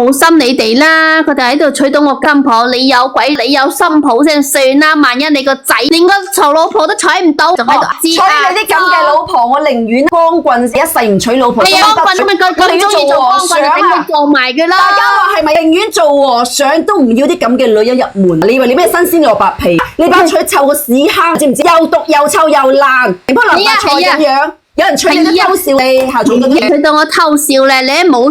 好心你哋啦，佢哋喺度娶到我金婆，你有鬼你有新抱先算啦，萬一你個仔連個臭老婆都娶唔到，仲喺度娶你啲咁嘅老婆，我寧願光棍一世唔娶老婆。係啊，光棍咪佢中意做光棍，俾佢做埋噶啦。大家話係咪寧願做和尚都唔要啲咁嘅女人入門？你以為你咩新鮮蘿蔔皮？你把娶臭個屎坑，知唔知？又毒又臭又爛，成樖蘿蔔菜咁樣。有人娶你都偷笑你，下種咁嘢。佢當我偷笑咧，你冇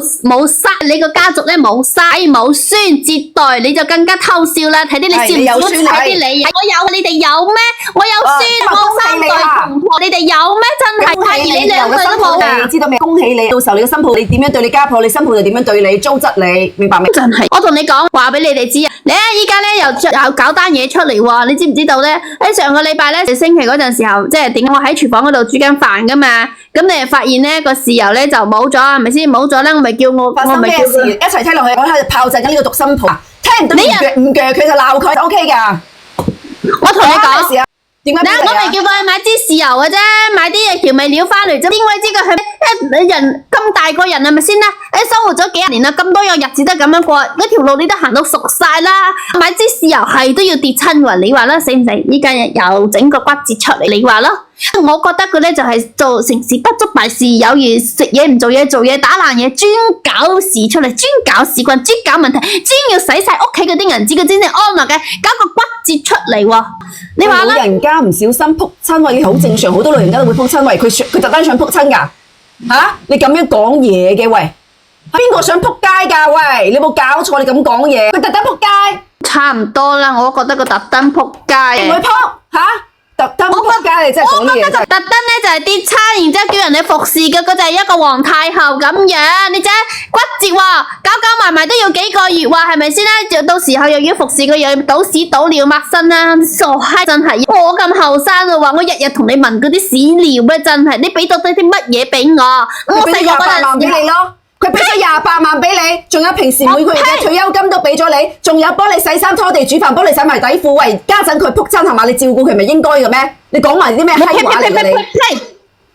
生，你個家族咧冇生冇孫接代，你就更加偷笑啦。睇啲你知唔知？睇啲你，我有，你哋有咩？我有孫，我三代同婆，你哋有咩？真係，反而你兩個都冇。你知道未？恭喜你，到時候你嘅新抱你點樣對你家婆，你新抱就點樣對你，糟質你，明白未？真係，我同你講話俾你哋知啊！你依家咧又搞單嘢出嚟喎，你知唔知道咧？喺上個禮拜咧，星期嗰陣時候，即係點解我喺廚房嗰度煮緊飯噶嘛？咁你又發現咧個豉油咧就冇咗，係咪先？冇咗咧，我咪叫我發生咩事？一齊聽落去，我喺度炮製緊呢個獨生婆，聽唔到唔鋸佢就鬧佢就 OK 噶。我同你講。點解？我咪叫佢去買支豉油嘅啫，買啲調味料翻嚟啫。點鬼知佢係人咁大個人係咪先啦？生活咗幾十年啦，咁多樣日子都咁樣過，嗰條路你都行到熟晒啦。買支豉油係都要跌親喎，你話啦，死唔死？依家又整個骨折出嚟，你話咯？我覺得佢咧就係做成事不足敗事有餘，食嘢唔做嘢，做嘢打爛嘢，專搞事出嚟，專搞事棍，專搞問題，專要使晒屋企嗰啲銀紙，佢先至安樂嘅，搞個骨折出嚟喎。你話啦？老人家唔小心撲親位，好正常，好多老人家都會撲親位，佢特登想撲親㗎嚇？你咁樣講嘢嘅喂，邊個想撲街㗎喂？你冇搞錯，你咁講嘢，佢特登撲街，差唔多啦，我覺得佢特登撲街，唔會撲嚇？特登撲街，你真係講啲嘢真係。特登咧就係跌差，然之後叫人哋服侍嘅，佢就係一個皇太后咁樣。你睇骨折喎，搞埋都要幾個月喎，係咪先啦？到時候又要服侍佢，又要倒屎倒尿抹身啦，傻閪真係！我咁後生嘅話，我日日同你聞嗰啲屎尿咧，真係你俾到啲乜嘢俾我？我細個嗰陣時，俾你咯。佢俾咗28萬俾你，仲有平時每個月嘅退休金都俾咗你，仲有幫你洗衫拖地煮飯，幫你洗埋底褲。喂，家陣佢仆親係嘛？你照顧佢咪應該嘅咩？你講埋啲咩閪話嚟㗎你？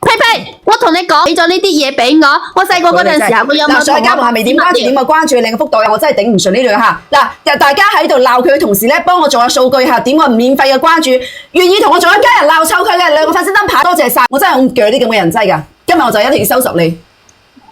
呸！我同你講，俾咗呢啲嘢俾我。我細個嗰陣時候，佢有冇上家務係咪點關注？點啊關注你嘅福袋啊！我真係頂唔順呢類嚇。嗱，大家喺度鬧佢嘅同時咧，幫我做下數據嚇，點我唔免費嘅關注，願意同我做一家人鬧臭佢嘅兩個發先燈牌，多謝晒！我真係好鋸啲咁嘅人劑㗎。今日我就一定要收拾你。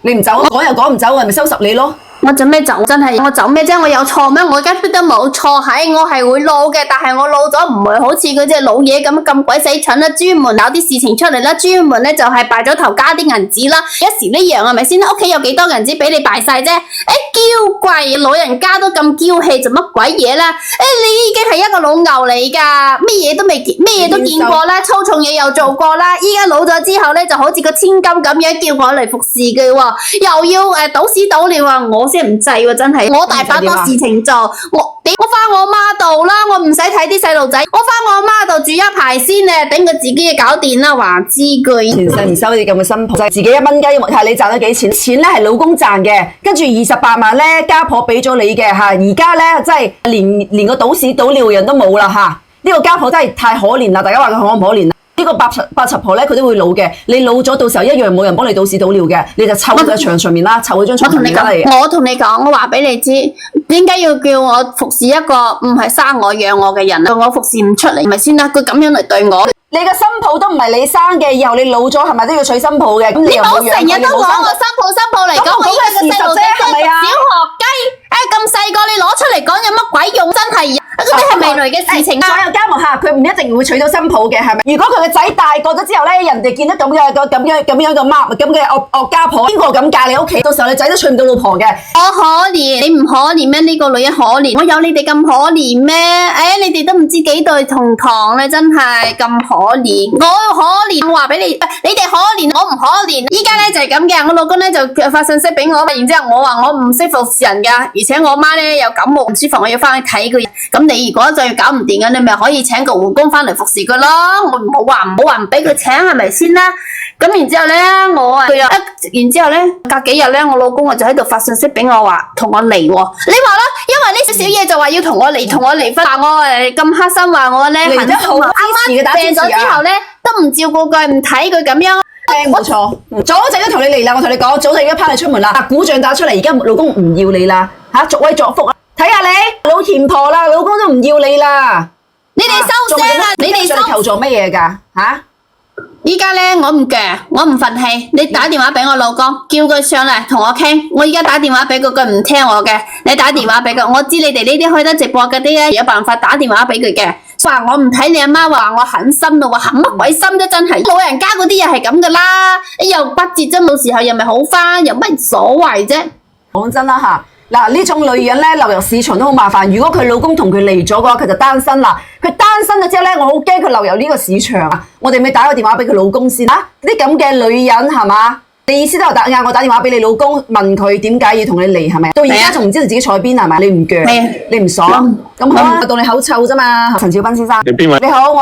你唔走，講又講唔走，係咪收拾你咯？我做咩走？真係我走咩啫？我有錯咩？我而家都冇錯，係我係會老嘅，但係我老咗唔會好似嗰隻老嘢咁鬼死蠢啦，專門搞啲事情出嚟啦，專門咧就係敗咗頭加啲銀紙啦，一時呢樣係咪先？屋企有幾多銀紙俾你敗晒啫？嬌貴老人家都咁嬌氣，做乜鬼嘢啦？你已經係一個老牛嚟噶，咩嘢都未見，咩嘢都見過啦，粗重嘢又做過啦，依家老咗之後咧就好似個千金咁樣叫我嚟服侍佢喎，又要倒屎倒尿啊！我先唔制喎，真係我大把多事情做，我翻我媽度啦，我唔使睇啲細路仔，我翻我媽度住一排先咧，等佢自己嘅搞掂啦，話知佢。前世唔收你咁嘅新抱，就係自己1蚊雞，睇你賺咗幾錢？錢咧係老公賺嘅，跟住28萬咧家婆俾咗你嘅嚇，而家咧真係連個倒屎倒尿人都冇啦嚇，呢個家婆真係太可憐啦！大家話佢可唔可憐？呢個八十婆咧，佢都會老嘅。你老咗，到時候一樣冇人幫你倒屎倒尿嘅，你就湊喺牆上面啦，湊喺張床上面嚟。我同你講，我話俾你知，點解要叫我服侍一個唔係生我養我嘅人啊？我服侍唔出嚟，咪先啦。佢咁樣嚟對我，你嘅新抱都唔係你生嘅，以後你老咗係咪都要娶新抱嘅？咁你唔好成日都攞我新抱嚟講，我依家個細路仔係咪啊？小學雞，咁細個你攞出嚟講有乜鬼用？真係。嗰啲係未來嘅事情啊！所有家務下，佢唔一定會娶到新抱嘅，係咪？如果佢個仔大個咗之後咧，人哋見到咁樣嘅媽咁嘅惡家婆，邊個咁嫁你屋企？到時候你仔都娶唔到老婆嘅。我可憐，你唔可憐咩？呢個女人可憐，我有你哋咁可憐咩？你哋都唔知幾代同堂咧，真係咁可憐。我可憐，我話俾你，你哋可憐，我唔可憐。依家咧就係咁嘅，我老公咧就發信息俾我，然之後我話我唔識服侍人噶，而且我媽咧又感冒唔舒服，我要翻去睇佢。咁你如果再搞唔掂嘅，你咪可以請個護工翻嚟服侍佢咯。我唔好話唔俾佢請，係咪先啦？咁然之後咧，然之後咧，隔幾日咧，我老公就喺度發信息俾我話同我離喎。你話啦，因為呢少少嘢就話要同我離婚，話我咁黑心，話我咧行得好，啱啱病咗之後咧都唔照顧佢，唔睇佢咁樣。冇錯，早陣都同你離啦，我同你講，早陣已經拋你出門啦，鼓掌打出嚟，而家老公唔要你啦。作威作福啊！睇下你老甜婆啦，老公都唔要你啦。你哋收聲啦！你哋求助乜嘢㗎？吓？依家咧我唔鋸，我唔忿氣，你打電話俾我老公，叫佢上嚟同我傾。我而家打電話俾佢，佢唔聽我嘅。你打電話俾佢，我知你哋呢啲開得直播嗰啲咧，有辦法打電話俾佢嘅。話我唔睇你阿媽，話我狠心咯，話狠乜鬼心啫，真係老人家嗰啲又係咁噶啦，又骨折啫，到時候又咪好翻，又乜所謂啫？講真啦吓。嗱，呢種女人咧流入市場都好麻煩。如果佢老公同佢離咗嘅話，佢就單身啦。佢單身咗之後咧，我好驚佢流入呢個市場啊！我哋咪打個電話俾佢老公先啊！啲咁嘅女人係嘛？你意思都係嗌我打電話俾你老公，問佢點解要同你離係咪？到而家仲唔知道自己坐喺邊係咪？你唔鋸，你唔爽，咁好啊！當你口臭啫嘛。陳小斌先生，你邊位？你好，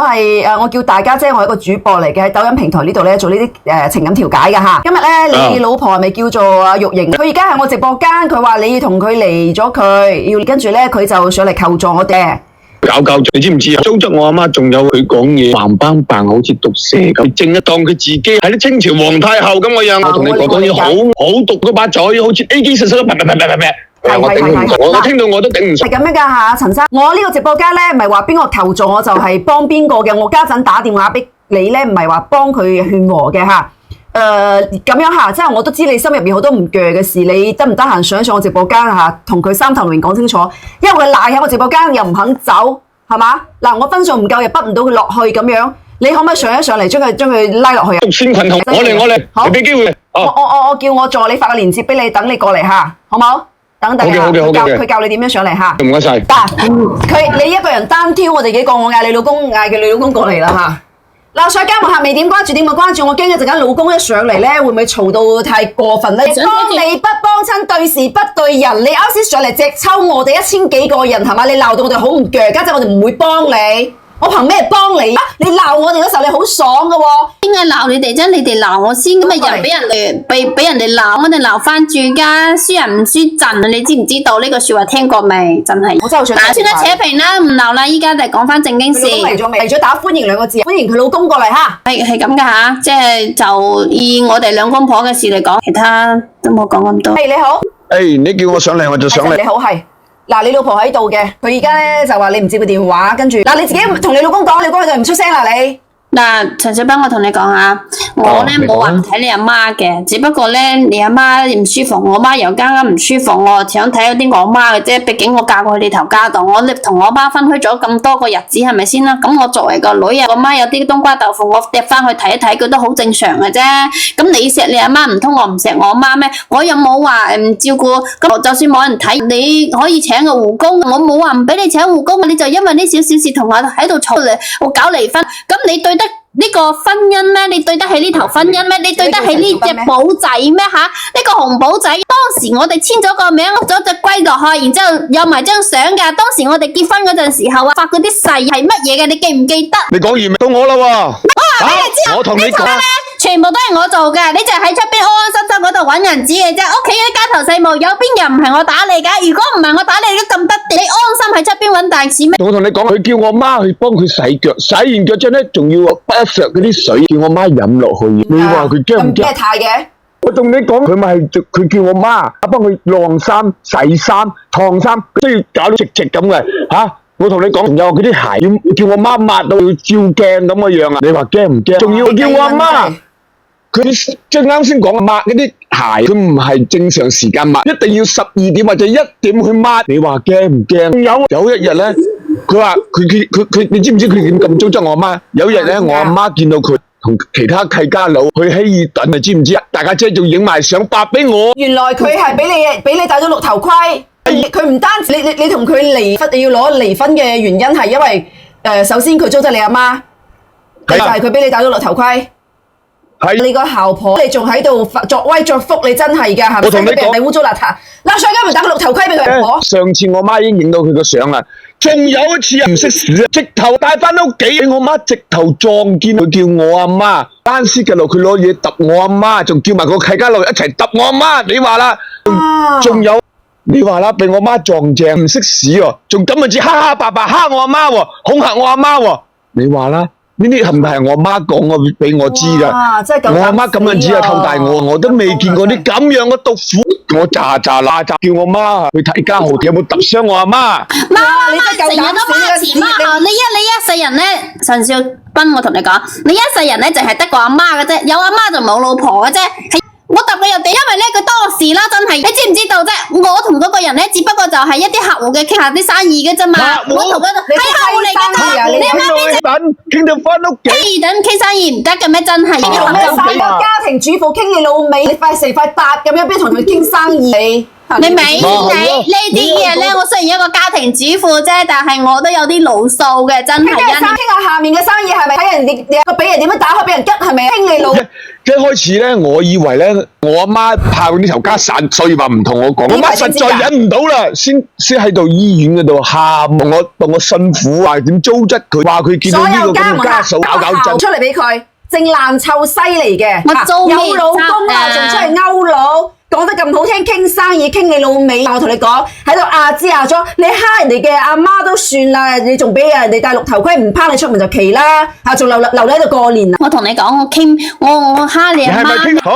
我叫大家姐，我係一個主播嚟嘅，喺抖音平台呢度咧做呢啲情感調解嘅吓。今日咧，你老婆係咪叫做阿玉瑩？佢而家喺我直播間，佢話你要同佢離咗佢，跟住咧佢就上嚟求助我哋。搞你知唔知啊？糟質我阿媽，仲有佢講嘢橫斑扮好似毒蛇咁，正一當佢自己係啲清朝皇太后咁嘅樣。我同你講嘢好毒嗰把嘴，好似 AK 實實咁，我頂唔順，我聽到我都頂唔順。係咁樣噶吓，陳生，我呢個直播間咧唔係話邊個求助我就係幫邊個嘅，我家陣打電話俾你咧，唔係話幫佢勸和嘅吓。咁樣吓，即係我都知你心入面好多唔鋸嘅事，你得唔得閒上我直播間吓，同佢三頭六面講清楚，因為佢賴喺我直播間又唔肯走，係嘛？嗱，我分數唔夠又滗唔到佢落去咁樣，你可唔可以上一上嚟將佢拉落去啊？先群同我嚟，你俾機會。我叫我助理發個鏈接俾你，等你過嚟吓，好冇？等佢教你點樣上嚟吓。唔該晒。你一個人單挑我哋幾個，我嗌你老公，嗌佢你老公過嚟啦吓。嗱，所以家務客未點關注，點會關注？我驚一陣間老公一上嚟咧，會唔會嘈到太過分咧？幫你不幫親，對事不對人。你啱先上嚟直抽我哋1000幾個人係嘛？你鬧到我哋好唔鋸，家陣我哋唔會幫你。我憑咩幫你？你鬧我哋嗰時候你好爽噶喎。點解鬧你哋啫？你哋鬧我先，咁咪人俾人哋鬧，我哋鬧翻轉噶。輸人唔輸陣，你知唔知道呢個說話聽過未？真係。我真係好想。算啦，扯平啦，唔鬧啦。依家就講翻正經事。佢老公嚟咗未？嚟咗打歡迎2個字，歡迎佢老公過嚟吓。係咁噶吓，即係就以我哋兩公婆嘅事嚟講，其他都冇講咁多。你好。你叫我上嚟我就上嚟。你好，係。嗱，你老婆喺度嘅，佢而家咧就話你唔接佢電話，跟住嗱你自己同你老公講，你老公喺度唔出聲啦你。嗱，陳小斌，我同你講下，我咧冇話唔睇你阿媽嘅，只不過咧你阿媽唔舒服，我媽又啱啱唔舒服，我想睇嗰啲我媽嘅啫。畢竟我嫁過去你頭家度，我同我媽分開咗咁多個日子，係咪先啦？咁我作為個女啊，我媽有啲冬瓜豆腐，我趯翻去睇一睇，佢都好正常嘅啫。咁你錫你阿媽，唔通我唔錫我媽咩？我又冇話唔照顧，咁就算冇人睇，你可以請個護工，我冇話唔俾你請護工，你就因為呢少少事同我喺度嘈嚟，我搞離婚，咁你對得呢個婚姻咩？你對得起呢頭婚姻咩？你對得起呢隻寶仔咩？吓，呢個紅寶仔，當時我哋簽咗個名，落咗隻龜落去，然之後有埋張相噶。當時我哋結婚嗰陣時候啊，發嗰啲誓係乜嘢嘅？你記唔記得？你講完到我啦喎，我同你講。全部都係我做嘅，你就喺出邊安安心心嗰度揾人紙嘅啫。屋企啲家頭細務，有邊人唔係我打理噶？如果唔係我打理，你都咁得地，你安心喺出邊揾大錢咩？我同你講，佢叫我媽去幫佢洗腳，洗完腳之後咧，仲要不削嗰啲水，叫我媽飲落去。你話佢驚唔驚？咩態嘅？我同你講，佢咪係佢叫我媽幫佢晾衫、洗衫、燙衫，都要搞到直直咁嘅吓。我同你講，仲有嗰啲鞋要叫我媽抹到要照鏡咁嘅樣啊！你話驚唔驚？仲要叫我阿媽。佢即係啱先講抹嗰啲鞋，佢唔係正常時間抹，一定要12點或者1點去抹。你話驚唔驚？有一日咧，佢話佢，你知唔知佢點咁糟質我阿媽？有一日咧，我阿媽見到佢同其他契家佬去希爾頓，你知唔知啊？大家姐仲影埋相發俾我。原來佢係俾你戴咗綠頭盔。佢唔單止你同佢離婚，你要攞離婚嘅原因係因為首先佢糟質你阿媽，就係佢俾你戴咗綠頭盔。你個姣婆，你仲喺度作威作福，你真係噶，係咪？我同你講，你污糟邋遢，嗱，所以而家咪打個綠頭盔俾佢婆。上次我媽已經影到佢個相啦，仲有一次唔識屎，直頭帶翻屋企，俾我媽直頭撞見佢叫我阿媽，單絲嘅路佢攞嘢揼我阿媽，仲叫埋個契家佬一齊揼我阿媽，你話啦？仲有你話啦，俾我媽撞正唔識屎喎，仲咁咪至哈哈白白蝦我阿媽喎，恐嚇我阿媽喎，你話啦？呢呢啲係唔係我媽講我俾我知㗎？哇！真係夠膽死啊！我阿媽咁樣只係湊大我都未見過啲咁樣嘅毒婦。我喳叫我媽去睇家豪有冇揼傷我阿媽。媽你真係夠膽成日都死啊！媽前媽後，你一世人咧，陳少斌，我同你講，你一世人咧淨係得個阿媽嘅啫，有阿媽就冇老婆嘅啫。我揼佢入地，因為咧佢當時啦，真係你知唔知道啫？我同嗰個人咧，只不過就係一啲客戶嘅傾下啲生意嘅啫嘛。我同佢係客戶嚟㗎，你阿媽咩等傾到翻屋企。傾等傾生意唔得嘅咩？真係做咩三個家庭主婦傾你老味，你快成塊八咁樣，邊同佢傾生意？你明你呢啲嘢咧？我雖然一個家庭主婦啫，但係我都有啲老數嘅，真係。傾下下面嘅生意係咪睇人哋個俾人點樣打開俾人吉係咪？傾你老。一開始咧，我以為咧，我阿媽怕呢頭家散，所以話唔同我講。我媽實在忍唔到啦，先喺度醫院嗰度喊，當我辛苦話點糟質佢，話佢見到呢個咁嘅家嫂搞震出嚟俾佢，正爛臭西嚟嘅。我做咩有老公啊，仲出嚟勾佬。講得咁好聽，傾生意傾你老味，我同你講喺度亞支亞咗，你蝦人哋嘅阿媽都算啦，你仲俾人哋戴綠頭盔唔拋你出門就奇啦，仲留喺度過年啊！我同你講，我蝦你阿媽。係咪傾好？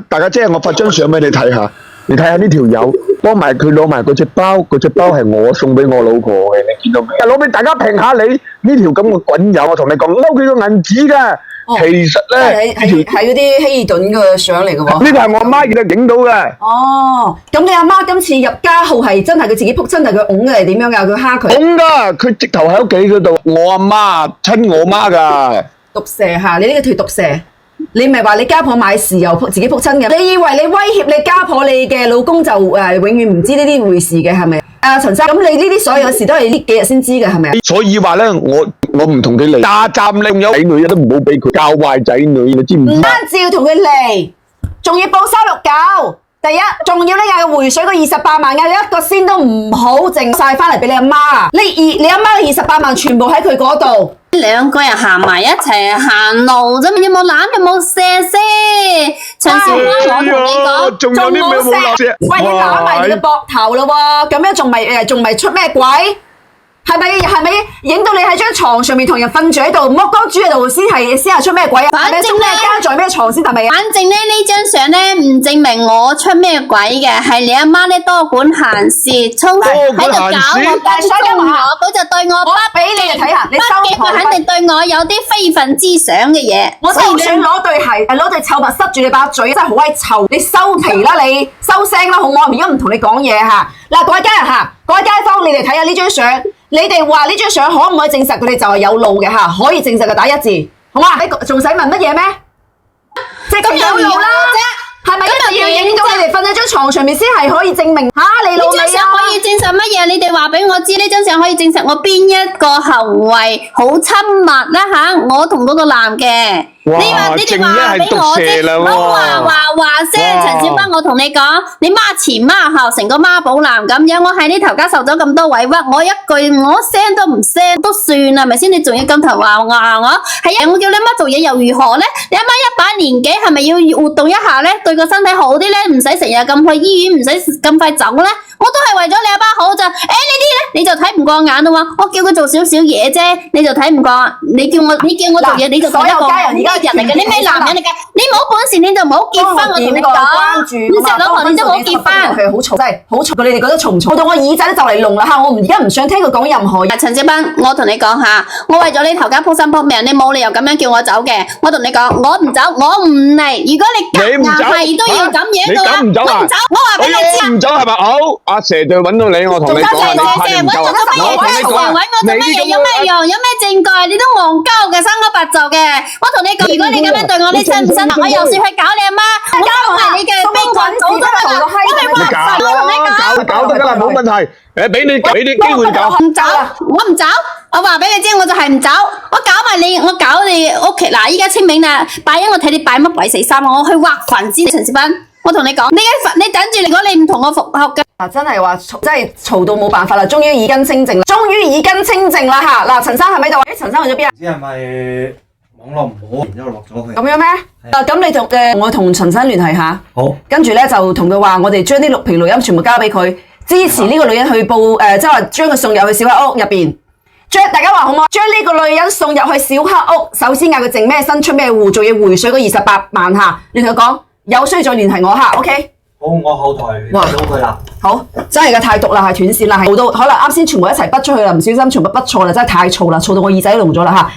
大家姐，我發張相俾你睇下，你睇下呢條友幫埋佢攞埋嗰隻包，嗰隻包係我送俾我老婆嘅，你見到未？攞俾大家評下你呢條咁嘅滾友，我同你講嬲佢個銀紙㗎。其實咧，係嗰啲希爾頓嘅相嚟嘅喎。呢個係我阿媽影到嘅。哦，咁你阿媽今次入家號係真係佢自己撲親，定係佢拱嘅，係點樣㗎？佢蝦佢？拱㗎，佢直頭喺屋企嗰度。我阿媽親我媽㗎。毒蛇嚇，你呢個條毒蛇，你咪話你家婆買豉油自己撲親嘅？你以為你威脅你家婆，你嘅老公就永遠唔知呢啲回事嘅係咪？陳生，咁你呢啲所有事都係呢幾日先知嘅係咪？所以話咧，我唔同佢嚟，家站咧有仔女都唔好俾佢教壞仔女，你知唔知？唔單止要同佢嚟，仲要報369。第一，仲要呢嗌回水個28萬，嗌你一個仙都唔好剩晒翻嚟俾你阿媽。你阿媽嘅28萬全部喺佢嗰度。兩個人行埋一齊行路啫，有冇攬有冇射先？陳少斌，我同你講，仲有啲咩冇攬啫？喂，你攬埋你個膊頭咯喎，咁樣仲咪出咩鬼？係咪影到你喺張床上面同人瞓住喺度，剝光豬喺度先係出咩鬼啊？反正咧家在咩床先係咪？反正咧呢張相咧唔證明我出咩鬼嘅，係你阿媽咧多管閒事，喺度搞我跟蹤我，佢就對我不俾你睇下，你收佢肯定對我有啲非分之想嘅嘢。我真係想攞對鞋，攞對臭襪塞住你把嘴，真係好鬼臭！你收皮啦，你收聲啦，好唔好？而家唔同你講嘢嚇。嗱，各位家人嚇，各位街坊，你哋睇下呢張相。你哋話呢張相可唔可以證實佢哋就係有路嘅嚇？可以證實嘅打1字，好嘛？你仲使問乜嘢咩？即係有路啦，係咪一定要影到你哋瞓喺張床上面先係可以證明嚇你老味啊？呢張相可以證實乜嘢？你哋話俾我知，呢張相可以證實我邊一個行為好親密啦嚇？我同嗰個男嘅。你哋話俾我知，唔好話聲。陳小斌，我同你講，你媽前媽後成個媽寶男咁樣，我喺呢頭家受咗咁多委屈，我一句我聲都唔聲都算啦，咪先？你仲要咁頭話我？係啊，我叫你媽做嘢又如何咧？你阿媽一把年紀，係咪要活動一下咧？對個身體好啲咧，唔使成日咁去醫院，唔使咁快走咧？我都係為咗你阿媽好咋？呢啲咧你就睇唔過眼啦喎！我叫佢做少少嘢啫，你就睇唔過。你叫我做嘢，你就睇得過。而家人嚟嘅，你咩男人嚟嘅？你冇本事你就唔好結婚，我同你講。你食老婆你都冇結婚。係好嘈，真係好嘈。你哋覺得嘈唔嘈？到我耳仔都就嚟聾啦嚇！我而家唔想聽佢講任何嘢。陳小斌，我同你講下，我為咗你頭家撲心撲命，你冇理由咁樣叫我走嘅。我同你講，我唔走，我唔嚟。如果你夾硬係都要咁樣嘅話，我唔走。我話俾你知。唔走係咪？好，阿蛇隊揾到你，我同你講。謝，揾我做乜嘢？揾我做乜嘢？有咩用？有咩證據？你都戇鳩嘅，生勾白做嘅。我同你講，如果你咁樣對我，你信唔信？我又試去搞你阿媽，我搞埋你嘅兵棍組咗佢啦。我係話我同你講，搞得㗎啦，冇問題。俾你機會搞。唔走，我唔走。我話俾你知，我就係唔走。我搞埋你，我搞你屋企。嗱，依家清明啦，拜一我睇你擺乜鬼死衫，我去挖墳先。陳小斌，我同你講，你等住，如果你唔同我復合嘅。真係話真係嘈到冇辦法啦，終於耳根清淨啦，嚇！嗱，陳生係咪就話？陳生去咗邊啊？唔知係咪網絡唔好，然之後落咗佢。咁樣咩？咁你就我同陳生聯繫下。好。跟住咧就同佢話，我哋將啲錄音全部交俾佢，支持呢個女人去報即係話將佢送入去小黑屋入邊。大家話好唔好？將呢個女人送入去小黑屋，首先嗌佢淨咩身出咩戶，仲要回水嗰28萬吓，你同佢講有需要再聯繫我吓 ，OK？ 好，我後台聯絡到佢啦。好，真係嘅太毒啦，係斷線啦，係好到可能啱先全部一齊筆出去啦，唔小心全部筆錯啦，真係太燥啦，燥到我耳仔聾咗啦吓。